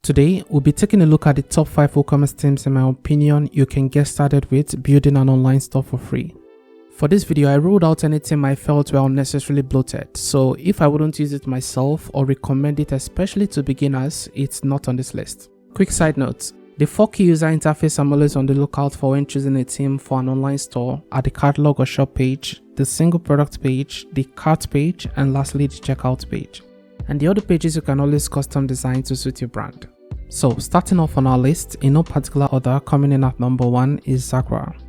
Today, we'll be taking a look at the top 5 WooCommerce themes in my opinion you can get started with building an online store for free. For this video, I ruled out any theme I felt were unnecessarily bloated, so if I wouldn't use it myself or recommend it especially to beginners, it's not on this list. Quick side note, the 4 key user interface I'm always on the lookout for when choosing a theme for an online store are the catalog or shop page, the single product page, the cart page, and lastly the checkout page. And the other pages you can always custom design to suit your brand. So starting off on our list, in no particular order, coming in at number 1 is Zagora.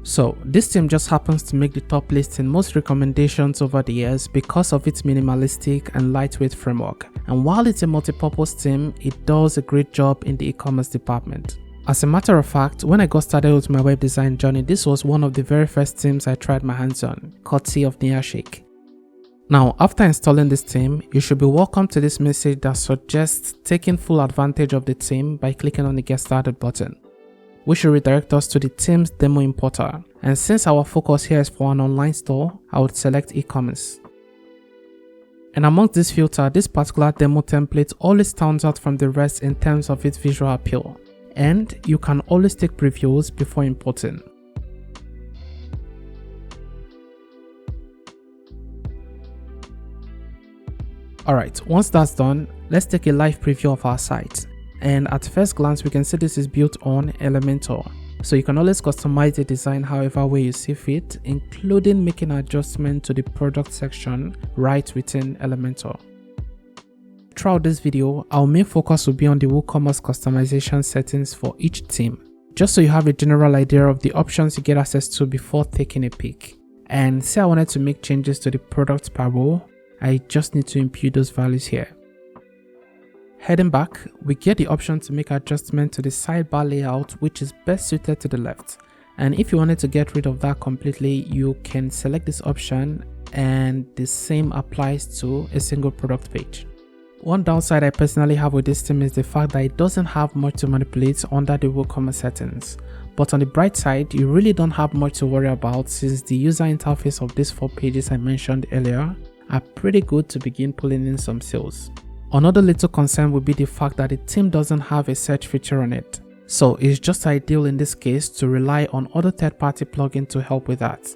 So this theme just happens to make the top list in most recommendations over the years because of its minimalistic and lightweight framework. And while it's a multi-purpose theme, it does a great job in the e-commerce department. As a matter of fact, when I got started with my web design journey, this was one of the very first themes I tried my hands on, courtesy of Shake. Now, after installing this theme, you should be welcome to this message that suggests taking full advantage of the theme by clicking on the Get Started button, which will redirect us to the theme's demo importer. And since our focus here is for an online store, I would select e-commerce. And amongst this filter, this particular demo template always stands out from the rest in terms of its visual appeal, and you can always take previews before importing. Alright, once that's done, let's take a live preview of our site. And at first glance, we can see this is built on Elementor. So you can always customize the design however way you see fit, including making adjustments to the product section right within Elementor. Throughout this video, our main focus will be on the WooCommerce customization settings for each theme, just so you have a general idea of the options you get access to before taking a peek. And say I wanted to make changes to the product per row, I just need to input those values here. Heading back, we get the option to make adjustment to the sidebar layout, which is best suited to the left. And if you wanted to get rid of that completely, you can select this option, and the same applies to a single product page. One downside I personally have with this theme is the fact that it doesn't have much to manipulate under the WooCommerce settings. But on the bright side, you really don't have much to worry about since the user interface of these 4 pages I mentioned earlier are pretty good to begin pulling in some sales. Another little concern would be the fact that the theme doesn't have a search feature on it, so it's just ideal in this case to rely on other third-party plugins to help with that.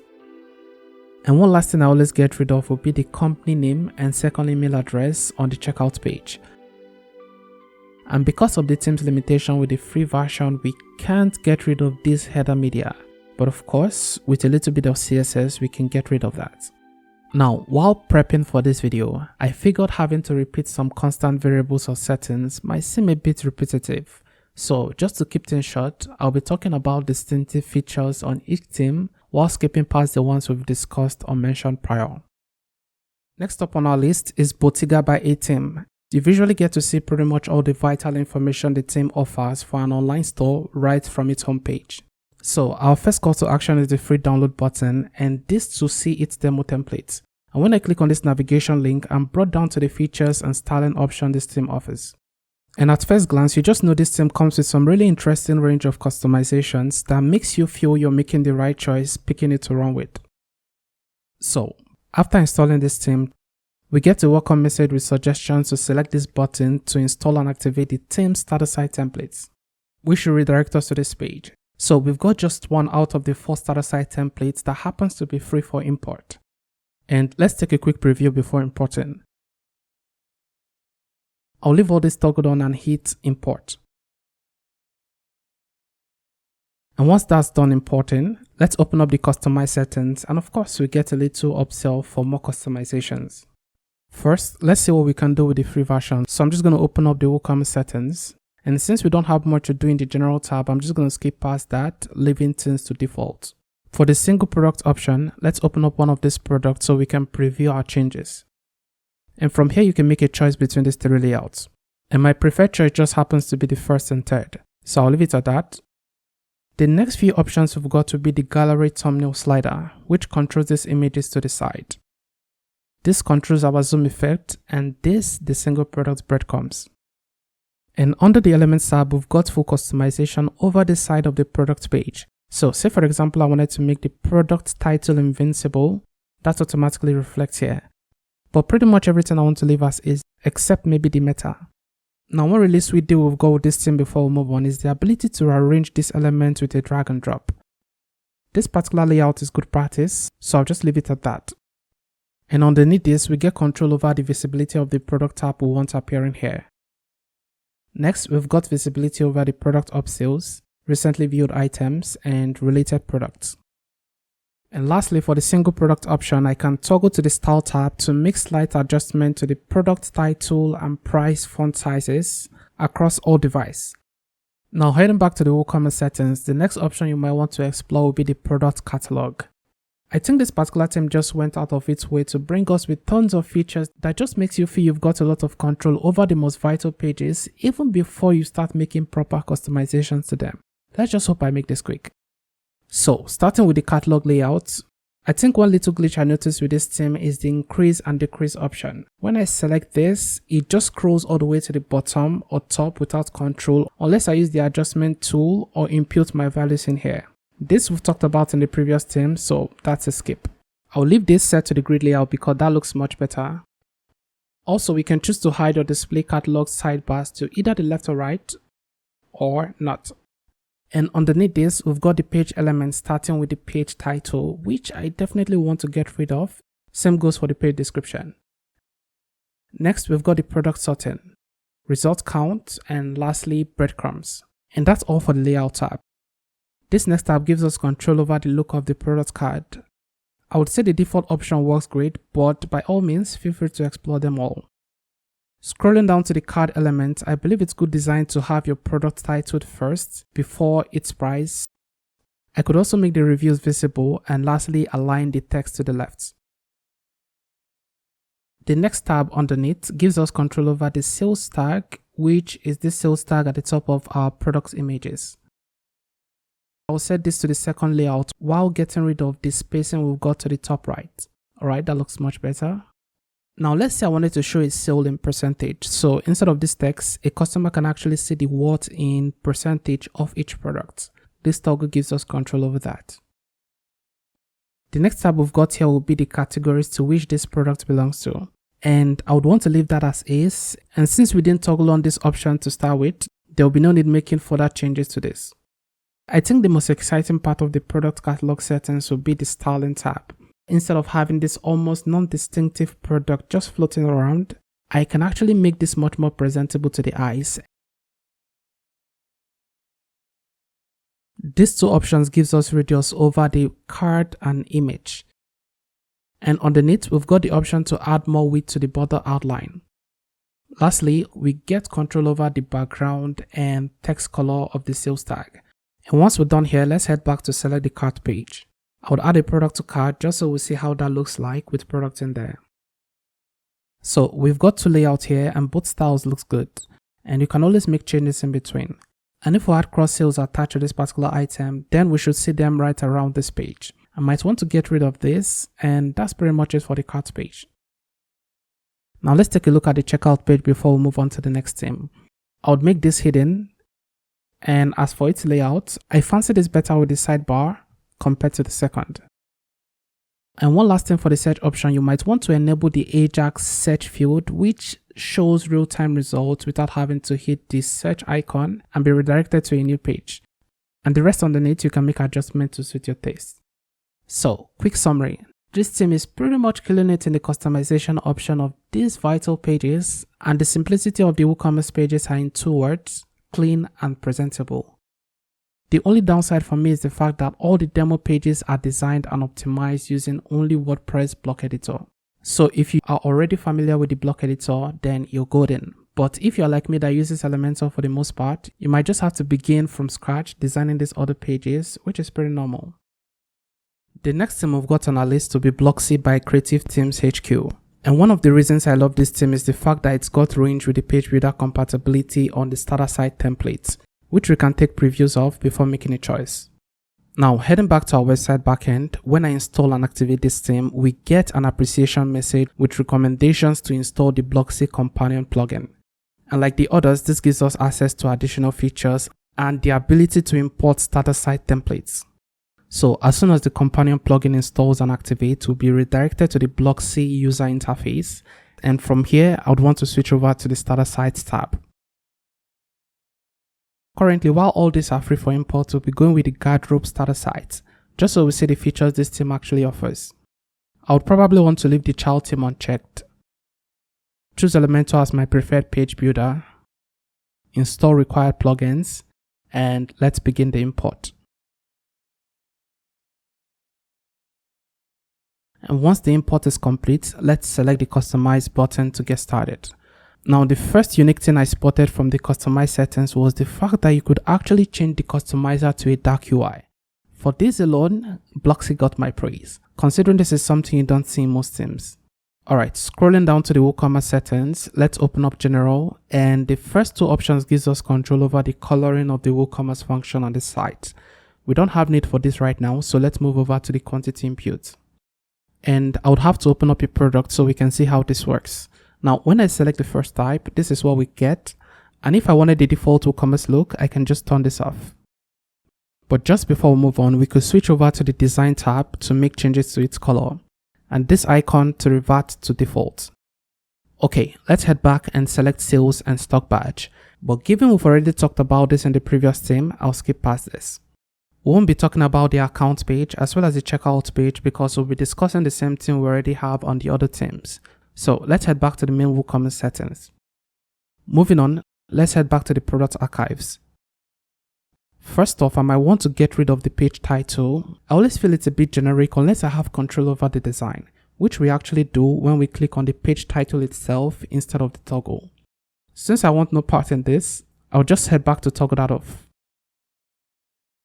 And one last thing I always get rid of would be the company name and second email address on the checkout page. And because of the theme's limitation with the free version, we can't get rid of this header media, but of course with a little bit of CSS we can get rid of that. Now, while prepping for this video, I figured having to repeat some constant variables or settings might seem a bit repetitive. So just to keep things short, I'll be talking about distinctive features on each theme while skipping past the ones we've discussed or mentioned prior. Next up on our list is Bottega by A Theme. You visually get to see pretty much all the vital information the theme offers for an online store right from its homepage. So our first call to action is the free download button, and this to see its demo template. And when I click on this navigation link, I'm brought down to the features and styling option this theme offers. And at first glance, you just know this theme comes with some really interesting range of customizations that makes you feel you're making the right choice picking it to run with. So after installing this theme, we get a welcome message with suggestions to select this button to install and activate the theme starter site templates, which will redirect us to this page. So we've got just one out of the 4 starter site templates that happens to be free for import. And let's take a quick preview before importing. I'll leave all this toggled on and hit import. And once that's done importing, let's open up the customize settings, and of course we get a little upsell for more customizations. First, let's see what we can do with the free version. So I'm just going to open up the WooCommerce settings. And since we don't have much to do in the general tab, I'm just going to skip past that, leaving things to default. For the single product option, let's open up one of these products so we can preview our changes. And from here, you can make a choice between these 3 layouts. And my preferred choice just happens to be the first and third. So I'll leave it at that. The next few options we've got to be the gallery thumbnail slider, which controls these images to the side. This controls our zoom effect, and this the single product breadcrumbs. And under the Elements tab, we've got full customization over the side of the product page. So say for example, I wanted to make the product title invincible, that automatically reflects here. But pretty much everything I want to leave as is, except maybe the meta. Now, one really sweet deal we've got with this theme before we move on is the ability to arrange these elements with a drag and drop. This particular layout is good practice, so I'll just leave it at that. And underneath this, we get control over the visibility of the product tab we want appearing here. Next, we've got visibility over the product upsells, recently viewed items, and related products. And lastly, for the single product option, I can toggle to the style tab to make slight adjustment to the product title and price font sizes across all devices. Now heading back to the WooCommerce settings, the next option you might want to explore will be the product catalog. I think this particular theme just went out of its way to bring us with tons of features that just makes you feel you've got a lot of control over the most vital pages even before you start making proper customizations to them. Let's just hope I make this quick. So, starting with the catalog layout, I think one little glitch I noticed with this theme is the increase and decrease option. When I select this, it just scrolls all the way to the bottom or top without control unless I use the adjustment tool or input my values in here. This we've talked about in the previous theme, so that's a skip. I'll leave this set to the grid layout because that looks much better. Also, we can choose to hide or display catalog sidebars to either the left or right or not. And underneath this, we've got the page elements starting with the page title, which I definitely want to get rid of. Same goes for the page description. Next, we've got the product sorting, result count, and lastly, breadcrumbs. And that's all for the layout tab. This next tab gives us control over the look of the product card. I would say the default option works great, but by all means, feel free to explore them all. Scrolling down to the card element, I believe it's good design to have your product titled first before its price. I could also make the reviews visible and lastly align the text to the left. The next tab underneath gives us control over the sales tag, which is the sales tag at the top of our product images. I'll set this to the second layout while getting rid of the spacing we've got to the top right. Alright, that looks much better. Now let's say I wanted to show a sale in percentage. So instead of this text, a customer can actually see the what in percentage of each product. This toggle gives us control over that. The next tab we've got here will be the categories to which this product belongs to. And I would want to leave that as is. And since we didn't toggle on this option to start with, there will be no need making further changes to this. I think the most exciting part of the product catalog settings will be the styling tab. Instead of having this almost non-distinctive product just floating around, I can actually make this much more presentable to the eyes. These two options gives us radius over the card and image. And underneath, we've got the option to add more width to the border outline. Lastly, we get control over the background and text color of the sales tag. And once we're done here, let's head back to select the cart page. I would add a product to cart just so we see how that looks like with products in there. So we've got two layouts here and both styles looks good. And you can always make changes in between. And if we had cross sales attached to this particular item, then we should see them right around this page. I might want to get rid of this, and that's pretty much it for the cart page. Now let's take a look at the checkout page before we move on to the next theme. I would make this hidden. And as for its layout, I fancy this better with the sidebar compared to the second. And one last thing for the search option, you might want to enable the Ajax search field, which shows real-time results without having to hit the search icon and be redirected to a new page. And the rest underneath, you can make adjustments to suit your taste. So, quick summary. This theme is pretty much killing it in the customization option of these vital pages, and the simplicity of the WooCommerce pages are in 2 words: clean and presentable. The only downside for me is the fact that all the demo pages are designed and optimized using only WordPress block editor. So if you are already familiar with the block editor, then you're golden. But if you're like me that uses Elementor for the most part, you might just have to begin from scratch designing these other pages, which is pretty normal. The next theme we've got on our list will be Blocksy by Creative Themes HQ. And one of the reasons I love this theme is the fact that it's got range with the page builder compatibility on the starter site templates, which we can take previews of before making a choice. Now, heading back to our website backend, when I install and activate this theme, we get an appreciation message with recommendations to install the Blocksy companion plugin. And like the others, this gives us access to additional features and the ability to import starter site templates. So as soon as the companion plugin installs and activates, we'll be redirected to the Blocksy user interface. And from here, I would want to switch over to the starter sites tab. Currently, while all these are free for import, we'll be going with the garderobe starter site, just so we see the features this theme actually offers. I would probably want to leave the child theme unchecked. Choose Elementor as my preferred page builder. Install required plugins, and let's begin the import. And once the import is complete, let's select the Customize button to get started. Now, the first unique thing I spotted from the Customize settings was the fact that you could actually change the customizer to a dark UI. For this alone, Bloxy got my praise, considering this is something you don't see in most themes. Alright, scrolling down to the WooCommerce settings, let's open up General, and the first two options gives us control over the coloring of the WooCommerce function on the site. We don't have need for this right now, so let's move over to the quantity input. And I would have to open up a product so we can see how this works. Now, when I select the first type, this is what we get. And if I wanted the default WooCommerce look, I can just turn this off. But just before we move on, we could switch over to the Design tab to make changes to its color, and this icon to revert to default. Okay, let's head back and select Sales and Stock Badge. But given we've already talked about this in the previous theme, I'll skip past this. We won't be talking about the account page as well as the checkout page because we'll be discussing the same thing we already have on the other themes. So let's head back to the main WooCommerce settings. Moving on, let's head back to the product archives. First off, I might want to get rid of the page title. I always feel it's a bit generic unless I have control over the design, which we actually do when we click on the page title itself instead of the toggle. Since I want no part in this, I'll just head back to toggle that off.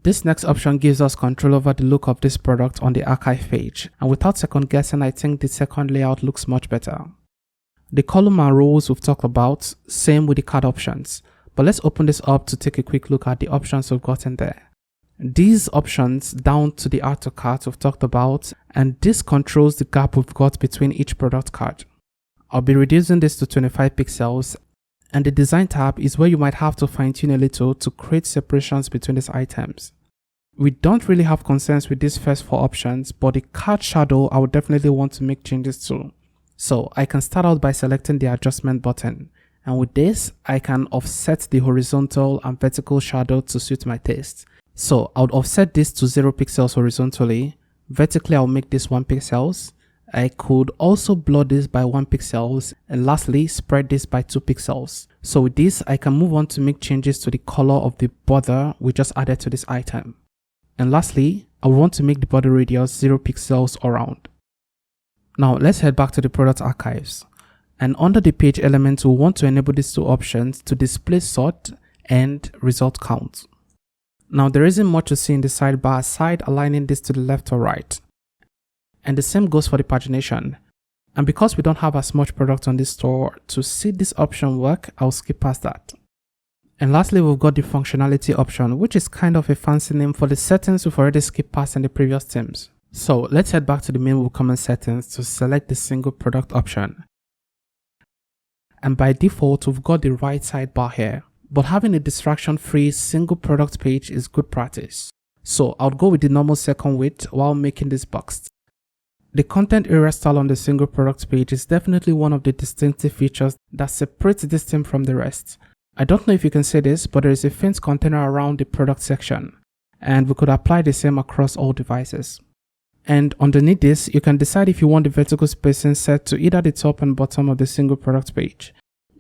This next option gives us control over the look of this product on the archive page, and without second guessing, I think the second layout looks much better. The column and rows we've talked about, same with the card options, but let's open this up to take a quick look at the options we've got in there. These options down to the add to cart we've talked about, and this controls the gap we've got between each product card. I'll be reducing this to 25 pixels, and the design tab is where you might have to fine tune a little to create separations between these items. We don't really have concerns with these first four options, but the card shadow I would definitely want to make changes to. So I can start out by selecting the adjustment button, and with this I can offset the horizontal and vertical shadow to suit my taste. So I would offset this to 0 pixels horizontally, vertically I'll make this 1 pixels. I could also blur this by 1 pixels, and lastly spread this by 2 pixels. So with this I can move on to make changes to the color of the border we just added to this item. And lastly, I want to make the border radius 0 pixels around. Now let's head back to the product archives. And under the page element, we want to enable these two options to display sort and result count. Now there isn't much to see in the sidebar aside aligning this to the left or right. And the same goes for the pagination. And because we don't have as much product on this store, to see this option work, I'll skip past that. And lastly, we've got the functionality option, which is kind of a fancy name for the settings we've already skipped past in the previous themes. So let's head back to the main WooCommerce settings to select the single product option. And by default, we've got the right sidebar here, but having a distraction-free single product page is good practice. So I'll go with the normal second width while making this boxed. The content area style on the single product page is definitely one of the distinctive features that separates this theme from the rest. I don't know if you can see this, but there is a faint container around the product section, and we could apply the same across all devices. And underneath this, you can decide if you want the vertical spacing set to either the top and bottom of the single product page.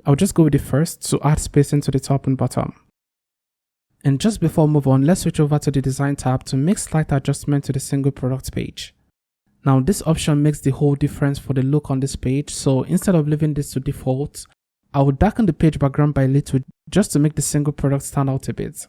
I'll just go with the first to add spacing to the top and bottom. And just before we move on, let's switch over to the design tab to make slight adjustment to the single product page. Now this option makes the whole difference for the look on this page, so instead of leaving this to default, I will darken the page background by a little just to make the single product stand out a bit.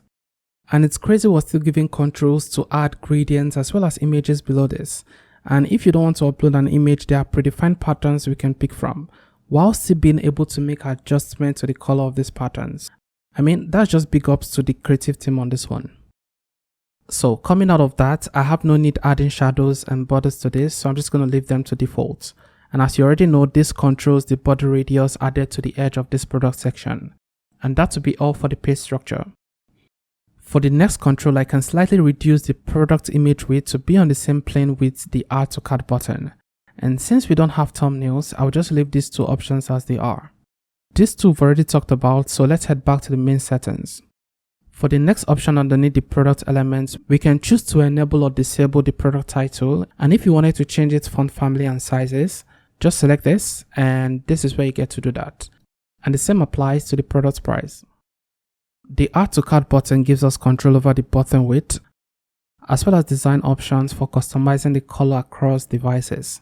And it's crazy we're still giving controls to add gradients as well as images below this. And if you don't want to upload an image, there are predefined patterns we can pick from, while still being able to make adjustments to the color of these patterns. I mean, that's just big ups to the creative team on this one. So coming out of that, I have no need adding shadows and borders to this, so I'm just going to leave them to default. And as you already know, this controls the border radius added to the edge of this product section. And that will be all for the page structure. For the next control, I can slightly reduce the product image width to be on the same plane with the add to cart button. And since we don't have thumbnails, I'll just leave these two options as they are. These two we've already talked about, so let's head back to the main settings. For the next option underneath the product elements, we can choose to enable or disable the product title. And if you wanted to change its font family and sizes, just select this, and this is where you get to do that. And the same applies to the product price. The Add to Cart button gives us control over the button width, as well as design options for customizing the color across devices.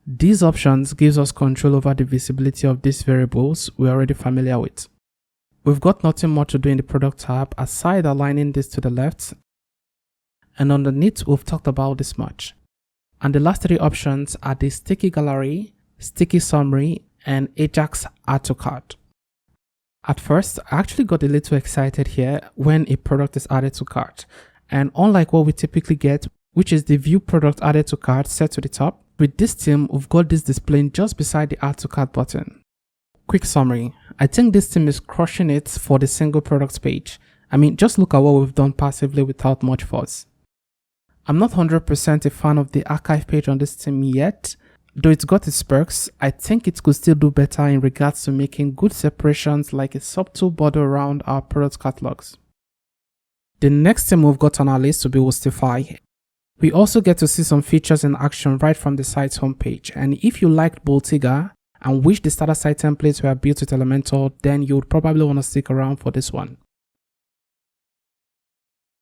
These options gives us control over the visibility of these variables we're already familiar with. We've got nothing more to do in the product tab aside aligning this to the left, and underneath we've talked about this much. And the last three options are the sticky gallery, sticky summary, and Ajax Add to Cart. At first, I actually got a little excited here when a product is added to cart. And unlike what we typically get, which is the view product added to cart set to the top, with this theme, we've got this displaying just beside the Add to Cart button. Quick summary. I think this theme is crushing it for the single product page. I mean, just look at what we've done passively without much fuss. I'm not 100% a fan of the archive page on this theme yet. Though it's got its perks, I think it could still do better in regards to making good separations like a subtle border around our product catalogs. The next theme we've got on our list will be Woostify. We also get to see some features in action right from the site's homepage, and if you liked Boltiga and wish the starter site templates were built with Elementor, then you would probably want to stick around for this one.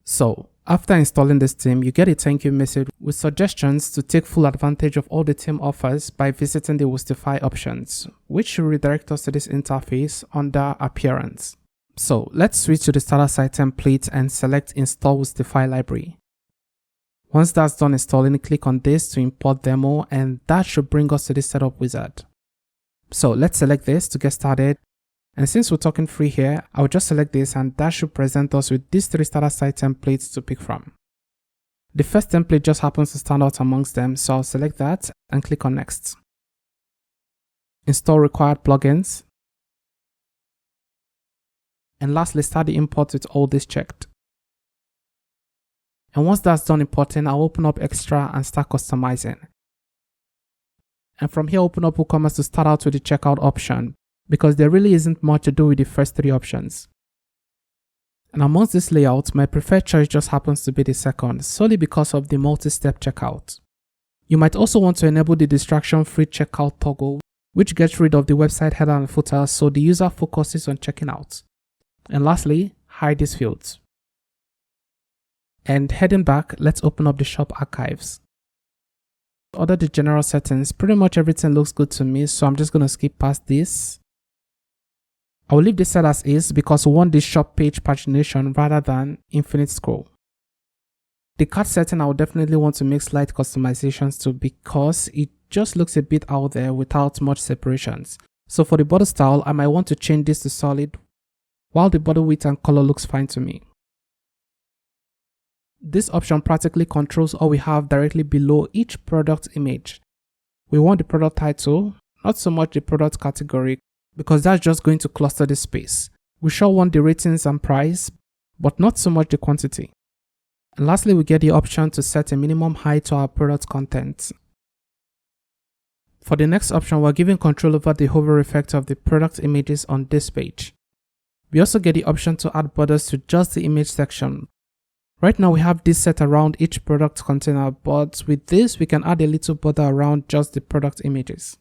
So, after installing this theme, you get a thank you message with suggestions to take full advantage of all the theme offers by visiting the Woostify options, which should redirect us to this interface under Appearance. So, let's switch to the starter site template and select Install Woostify Library. Once that's done installing, click on this to import demo, and that should bring us to the setup wizard. So let's select this to get started. And since we're talking free here, I'll just select this, and that should present us with these three starter site templates to pick from. The first template just happens to stand out amongst them, so I'll select that and click on Next. Install required plugins. And lastly, start the import with all this checked. And once that's done importing, I'll open up Extra and start customizing. And from here, open up WooCommerce to start out with the checkout option, because there really isn't much to do with the first three options. And amongst this layout, my preferred choice just happens to be the second, solely because of the multi-step checkout. You might also want to enable the distraction-free checkout toggle, which gets rid of the website header and footer so the user focuses on checking out. And lastly, hide these fields. And heading back, let's open up the shop archives. Under the general settings, pretty much everything looks good to me, so I'm just going to skip past this. I will leave this set as is because we want this shop page pagination rather than infinite scroll. The cart setting I would definitely want to make slight customizations to because it just looks a bit out there without much separations. So for the border style, I might want to change this to solid, while the border width and color looks fine to me. This option practically controls all we have directly below each product image. We want the product title, not so much the product category, because that's just going to cluster the space. We sure want the ratings and price, but not so much the quantity. And lastly, we get the option to set a minimum height to our product content. For the next option, we're given control over the hover effect of the product images on this page. We also get the option to add borders to just the image section. Right now we have this set around each product container, but with this we can add a little border around just the product images.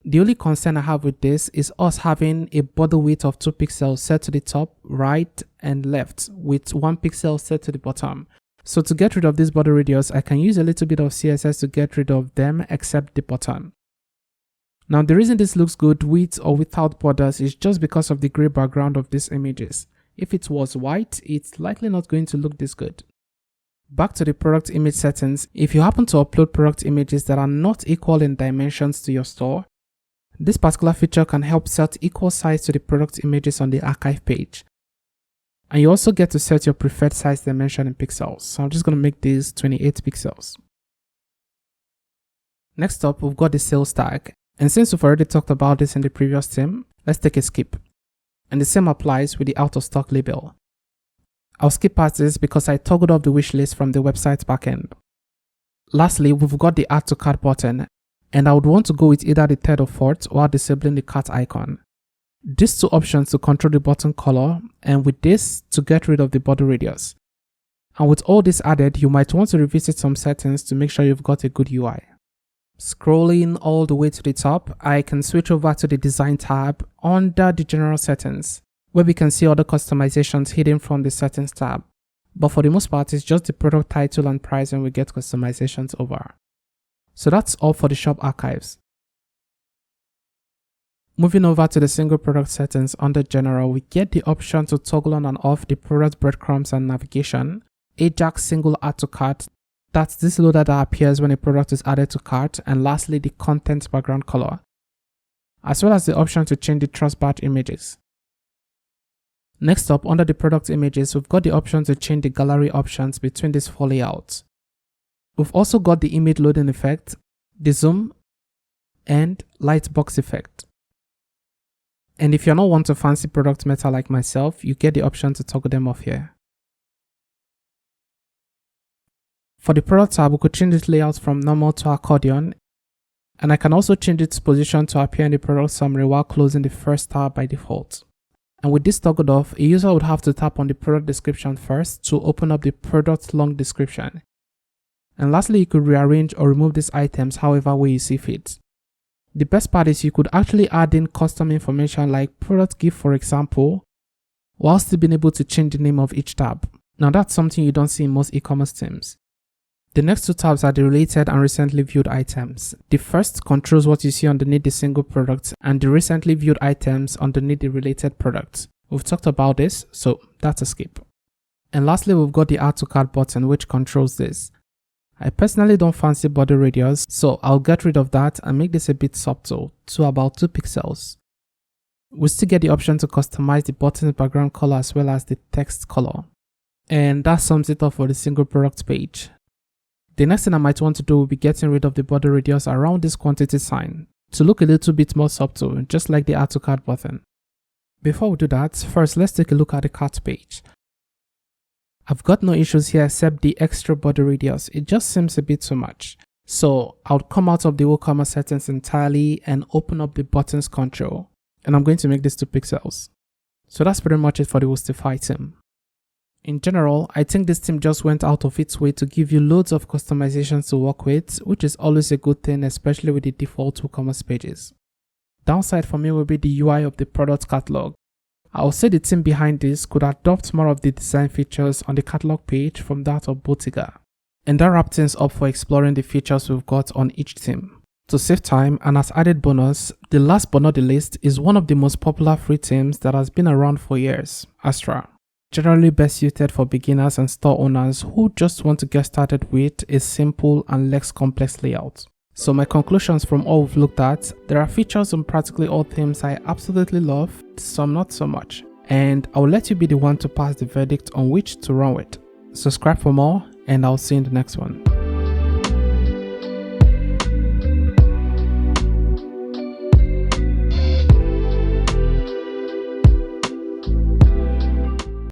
The only concern I have with this is us having a border width of 2 pixels set to the top, right and left, with 1 pixel set to the bottom. So to get rid of this border radius, I can use a little bit of CSS to get rid of them except the bottom. Now the reason this looks good with or without borders is just because of the gray background of these images. If it was white, it's likely not going to look this good. Back to the product image settings, if you happen to upload product images that are not equal in dimensions to your store, this particular feature can help set equal size to the product images on the archive page. And you also get to set your preferred size dimension in pixels. So I'm just going to make this 28 pixels. Next up, we've got the sales tag. And since we've already talked about this in the previous theme, let's take a skip. And the same applies with the out of stock label. I'll skip past this because I toggled off the wish list from the website's backend. Lastly, we've got the add to cart button, and I would want to go with either the third or fourth while disabling the cart icon. these two options to control the button color, and with this to get rid of the border radius. And with all this added, you might want to revisit some settings to make sure you've got a good UI. Scrolling all the way to the top, I can switch over to the Design tab under the General Settings, where we can see other customizations hidden from the Settings tab. But for the most part, it's just the product title and pricing we get customizations over. So that's all for the shop archives. Moving over to the single product settings under General, we get the option to toggle on and off the product breadcrumbs and navigation, Ajax single add to cart, that's this loader that appears when a product is added to cart, and lastly the content background color, as well as the option to change the truss badge images. Next up, under the product images, we've got the option to change the gallery options between these four layouts. We've also got the image loading effect, the zoom, and light box effect. And if you're not one to fancy product meta like myself, you get the option to toggle them off here. For the product tab, we could change its layout from normal to accordion, and I can also change its position to appear in the product summary while closing the first tab by default. And with this toggled off, a user would have to tap on the product description first to open up the product long description. And lastly, you could rearrange or remove these items however way you see fit. The best part is you could actually add in custom information like product gift for example, while still being able to change the name of each tab. Now that's something you don't see in most e-commerce themes. The next two tabs are the related and recently viewed items. The first controls what you see underneath the single product, and the recently viewed items underneath the related product. We've talked about this, so that's a skip. And lastly, we've got the add to cart button, which controls this. I personally don't fancy border radius, so I'll get rid of that and make this a bit subtle to about 2 pixels. We still get the option to customize the button's background color as well as the text color. And that sums it up for the single product page. The next thing I might want to do will be getting rid of the border radius around this quantity sign to look a little bit more subtle, just like the add to cart button. Before we do that, first let's take a look at the cart page. I've got no issues here except the extra border radius, it just seems a bit too much. So I'll come out of the WooCommerce settings entirely and open up the buttons control, and I'm going to make this 2 pixels. So that's pretty much it for the Woostify theme. In general, I think this theme just went out of its way to give you loads of customizations to work with, which is always a good thing, especially with the default WooCommerce pages. Downside for me will be the UI of the product catalog. I would say the team behind this could adopt more of the design features on the catalog page from that of Botiga. And that wraps things up for exploring the features we've got on each theme. To save time and as added bonus, the last but not the least is one of the most popular free themes that has been around for years, Astra. Generally best suited for beginners and store owners who just want to get started with a simple and less complex layout. So my conclusions from all we've looked at, there are features on practically all themes I absolutely love, some not so much, and I'll let you be the one to pass the verdict on which to run with. Subscribe for more, and I'll see you in the next one.